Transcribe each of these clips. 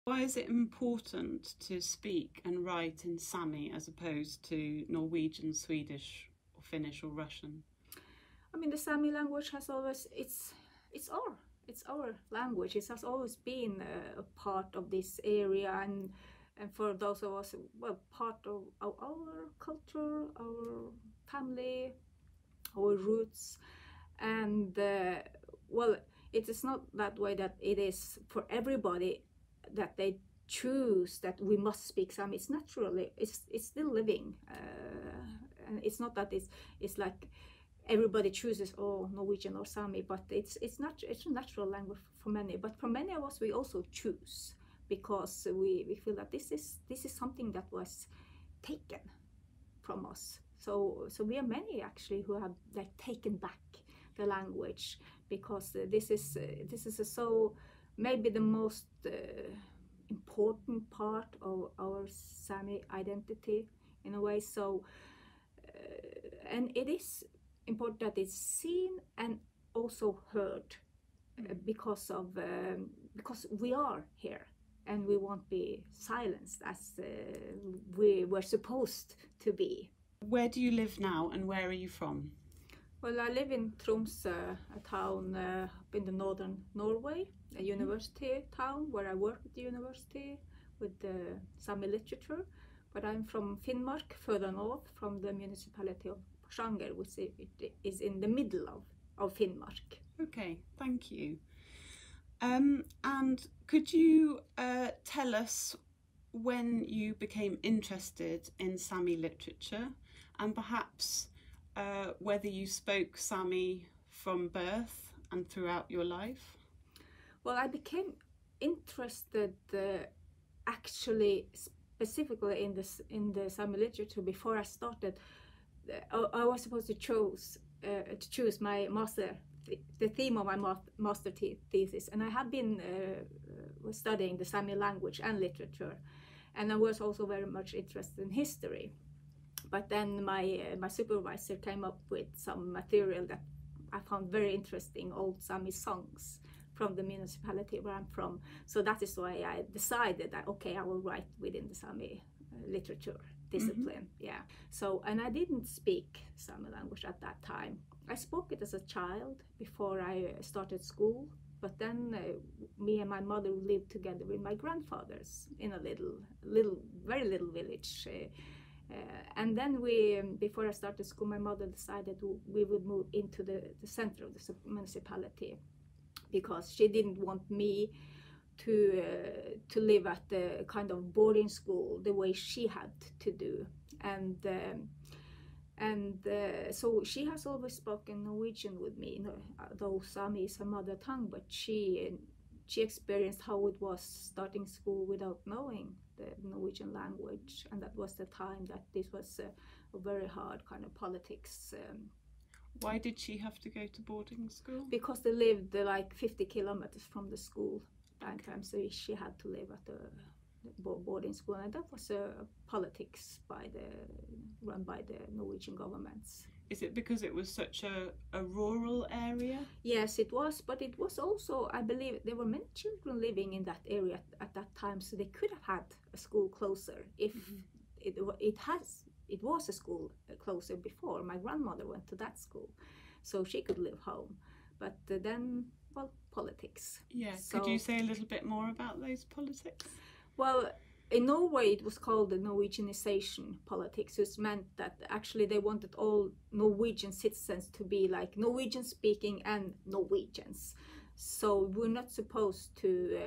Why is it important to speak and write in Sami as opposed to Norwegian, Swedish, or Finnish or Russian? I mean, the Sami language has always, it's our language. It has always been a part of this area, and for those of us, well, part of our culture, our family, our roots. And well, it is not that way that it is for everybody that they choose that we must speak Sami. It's naturally, it's still living, and it's not that it's like everybody chooses Norwegian or Sami, but it's a natural language for many. But for many of us, we also choose because we feel that this is something that was taken from us. So we are many actually who have like taken back the language, because this is so maybe the most important part of our Sami identity in a way. So and it is important that it's seen and also heard, because we are here and we won't be silenced as we were supposed to be. Where do you live now and where are you from? Well, I live in Tromsø, a town up in the northern Norway, a university town where I work at the university with the Sami literature. But I'm from Finnmark, further north, from the municipality of Porsanger, which is in the middle of Finnmark. Okay, thank you. And could you tell us when you became interested in Sami literature, and perhaps whether you spoke Sami from birth and throughout your life? Well, I became interested actually specifically in the Sami literature before I started. I was supposed to choose my master, the theme of my master thesis, and I have been studying the Sami language and literature, and I was also very much interested in history. But then my supervisor came up with some material that I found very interesting, old Sami songs from the municipality where I'm from. So that is why I decided that, okay, I will write within the Sami literature discipline. Yeah. So, and I didn't speak Sami language at that time. I spoke it as a child before I started school. But then me and my mother lived together with my grandfathers in a very little village. And then before I started school, my mother decided we would move into the center of the municipality, because she didn't want me to live at the kind of boarding school the way she had to do. And so she has always spoken Norwegian with me, though Sami is her mother tongue, but she experienced how it was starting school without knowing the Norwegian language, and that was the time that this was a very hard kind of politics. Why did she have to go to boarding school? Because they lived like 50 kilometers from the school that time, so she had to live at the boarding school, and that was politics run by the Norwegian governments. Is it because it was such a rural area? Yes, it was, but it was also, I believe, there were many children living in that area at that time, so they could have had a school closer if it was a school closer before. My grandmother went to that school, so she could live home. But then, well, politics. Yeah, so, could you say a little bit more about those politics? Well, in Norway, it was called the Norwegianization politics, which meant that actually they wanted all Norwegian citizens to be like Norwegian speaking and Norwegians. So we're not supposed to,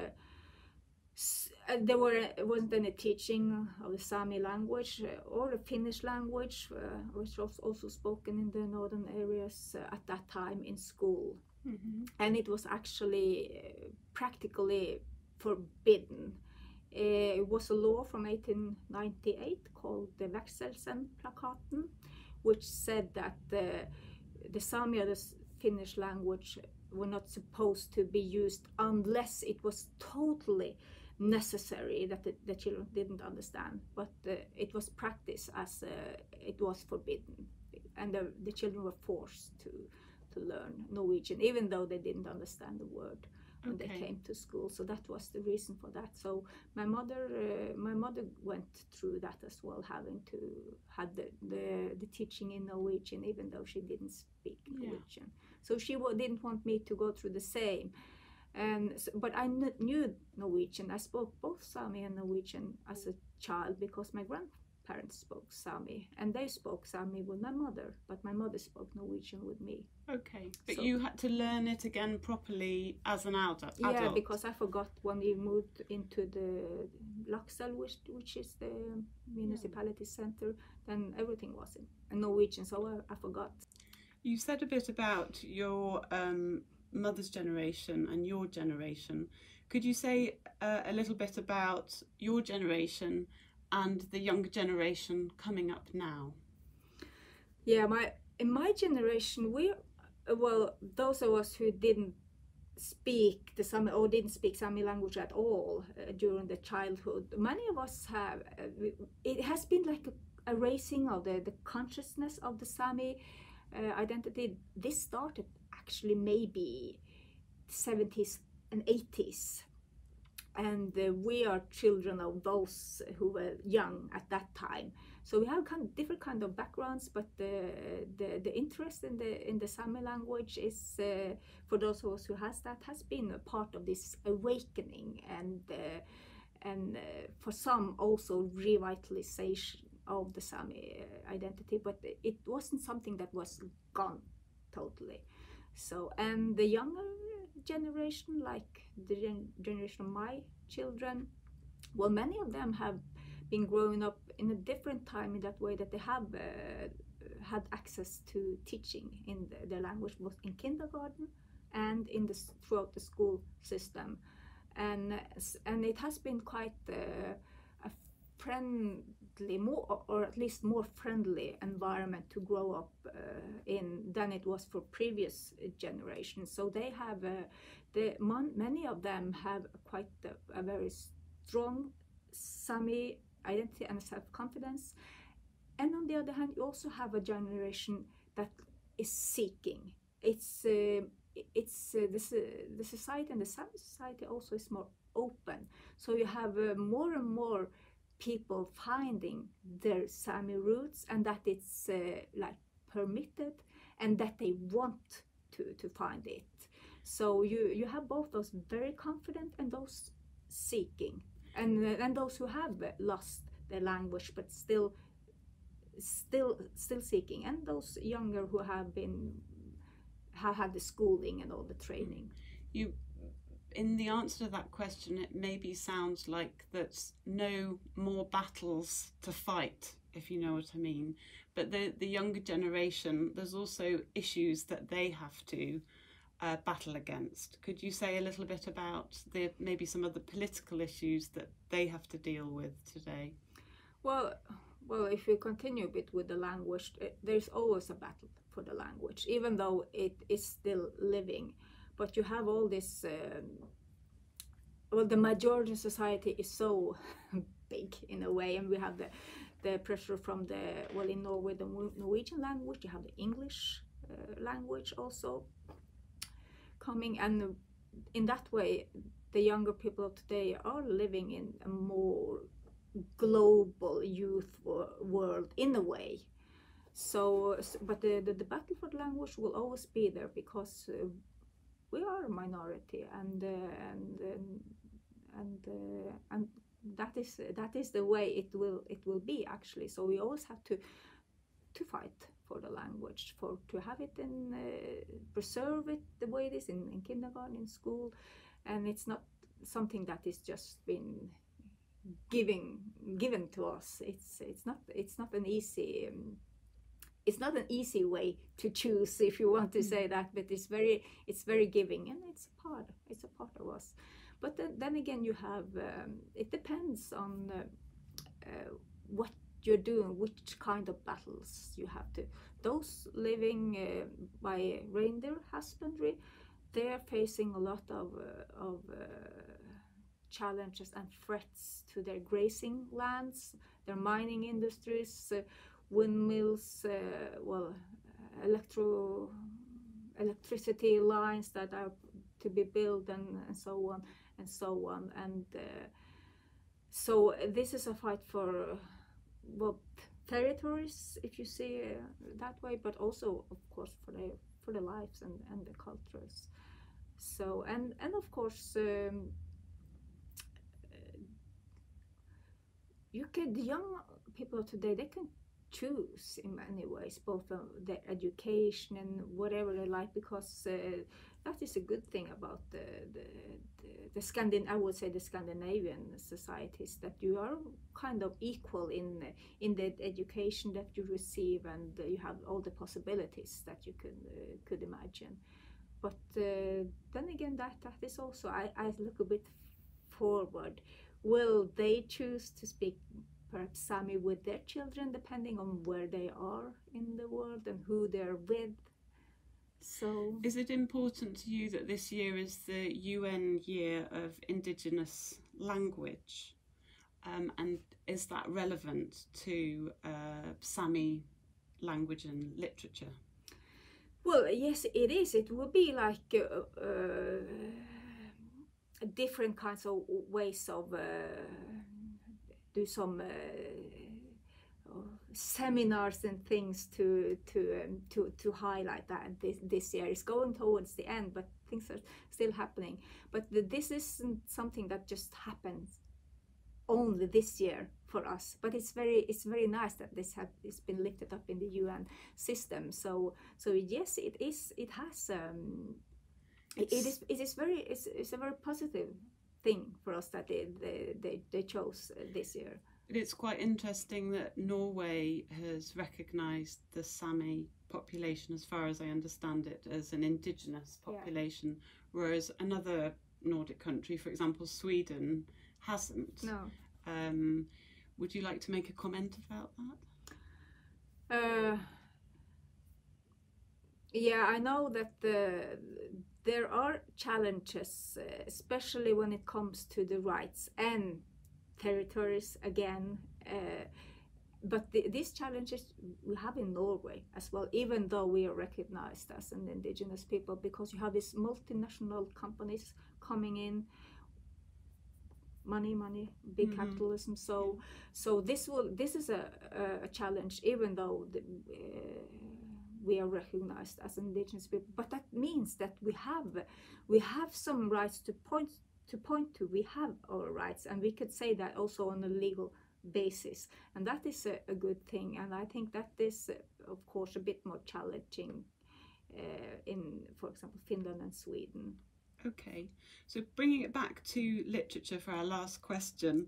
there wasn't any teaching of the Sami language or the Finnish language, which was also spoken in the northern areas at that time in school. Mm-hmm. And it was actually practically forbidden. It was a law from 1898 called the Växelsen-plakaten, which said that the Sami or the Finnish language were not supposed to be used unless it was totally necessary, that the children didn't understand. But it was practiced as it was forbidden, and the children were forced to learn Norwegian, even though they didn't understand the word. when they came to school. So that was the reason for that. So my mother went through that as well, having to had the teaching in Norwegian, even though she didn't speak Norwegian. So she didn't want me to go through the same. And but I knew Norwegian. I spoke both Sami and Norwegian as a child because my grandparents spoke Sami, and they spoke Sami with my mother, but my mother spoke Norwegian with me. Okay, but so, you had to learn it again properly as an adult? Yeah, because I forgot when we moved into the Lakselv, which is the municipality center, then everything was in Norwegian, so I forgot. You said a bit about your mother's generation and your generation. Could you say a little bit about your generation and the younger generation coming up now? Yeah, in my generation, those of us who didn't speak the Sami or didn't speak Sami language at all during the childhood, many of us have. It has been like a raising of the consciousness of the Sami identity. This started actually maybe 70s and 80s, and we are children of those who were young at that time. So we have different kind of backgrounds, but the interest in the Sami language is for those of us who has been a part of this awakening, and for some also revitalization of the Sami identity. But it wasn't something that was gone totally. So, and the younger generation, like the generation of my children, well, many of them have been growing up in a different time in that way that they have had access to teaching in their language, both in kindergarten and throughout the school system, and it has been quite a friendly, more or at least more friendly environment to grow up in than it was for previous generations. So they have many of them have quite a very strong Sami identity and self-confidence. And on the other hand, you also have a generation that is seeking. The society, and the Sami society also is more open. So you have more and more people finding their Sami roots, and that it's like permitted, and that they want to find it. So you have both those very confident and those seeking, and those who have lost their language but still seeking, and those younger who have had the schooling and all the training. In the answer to that question, it maybe sounds like there's no more battles to fight, if you know what I mean. But the younger generation, there's also issues that they have to battle against. Could you say a little bit about maybe some of the political issues that they have to deal with today? Well, if you continue a bit with the language, there's always a battle for the language, even though it is still living. But you have all this, the majority of society is so big in a way, and we have the pressure from in Norway, the Norwegian language, you have the English language also coming, and in that way, the younger people of today are living in a more global youth world in a way. So, but the battle for the language will always be there, because we are a minority, and that is the way it will be actually. So we always have to fight for the language, to have it and preserve it the way it is in kindergarten, in school, and it's not something that is just been given to us. It's not an easy. It's not an easy way to choose, if you want to say that, but it's very giving, and it's a part of us. But then again, you have it depends on what you're doing, which kind of battles you have to. Those living by reindeer husbandry, they are facing a lot of challenges and threats to their grazing lands, their mining industries. Windmills, electricity lines that are to be built, and so on and so on. And so this is a fight for well, territories, if you see that way, but also, of course, for the lives and the cultures. So and of course, the young people today, they can choose in many ways, both their education and whatever they like, because that is a good thing about I would say the Scandinavian societies, that you are kind of equal in the education that you receive, and you have all the possibilities that you could imagine. But then again, that is also, I look a bit forward. Will they choose to speak perhaps Sami with their children, depending on where they are in the world and who they're with? So, is it important to you that this year is the UN Year of Indigenous Language? And is that relevant to Sami language and literature? well, yes, it is. It would be like different kinds of ways of do some seminars and things to highlight that this year. Is going towards the end, but things are still happening. But this isn't something that just happens only this year for us. But it's very nice that it's been lifted up in the UN system. So yes, it is. It has. It's a very positive thing for us that they chose this year. It's quite interesting that Norway has recognised the Sami population, as far as I understand it, as an indigenous population, whereas another Nordic country, for example Sweden, hasn't. No. Would you like to make a comment about that? Yeah, I know that there are challenges, especially when it comes to the rights and territories again. But these challenges we have in Norway as well, even though we are recognized as an indigenous people, because you have these multinational companies coming in, money, big capitalism. So this is a challenge, even though we are recognized as indigenous people. But that means that we have some rights to point to. We have our rights, and we could say that also on a legal basis, and that is a good thing. And I think that is of course a bit more challenging in, for example, Finland and Sweden. Okay, so bringing it back to literature for our last question,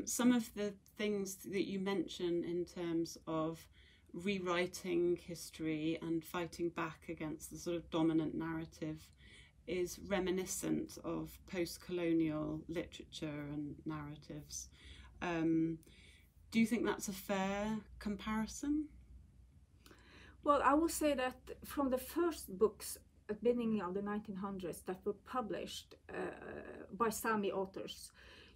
some of the things that you mention in terms of rewriting history and fighting back against the sort of dominant narrative is reminiscent of post-colonial literature and narratives. Do you think that's a fair comparison? Well, I will say that from the first books at the beginning of the 1900s that were published by Sami authors,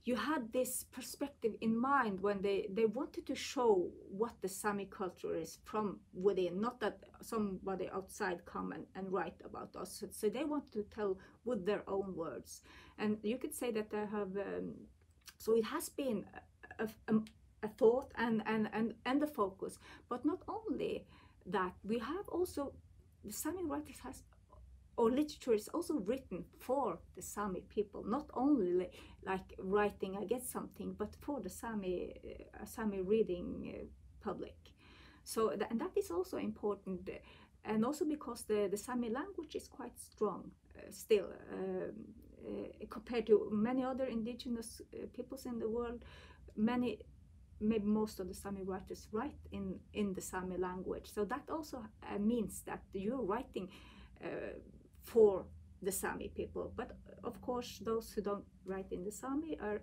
you had this perspective in mind when they wanted to show what the Sami culture is from within, not that somebody outside come and write about us. So they want to tell with their own words. And you could say that they have, so it has been a thought and a focus. But not only that, we have also, the Sami writers or literature is also written for the Sami people, not only like writing against something, but for the Sami reading public. So and that is also important, and also because the Sami language is quite strong still compared to many other indigenous peoples in the world. Maybe most of the Sami writers write in the Sami language. So that also means that you're writing for the Sami people. But of course, those who don't write in the Sami are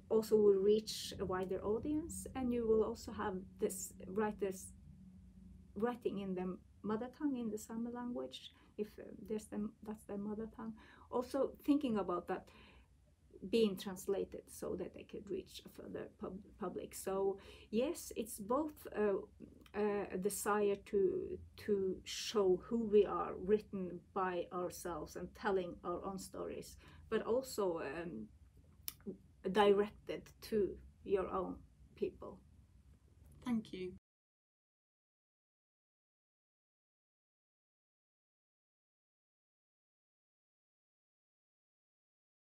also will reach a wider audience, and you will also have this writers writing in their mother tongue, in the Sami language, if that's their mother tongue. Also thinking about that, being translated so that they could reach a further public. So yes, it's both a desire to show who we are, written by ourselves and telling our own stories, but also directed to your own people. Thank you.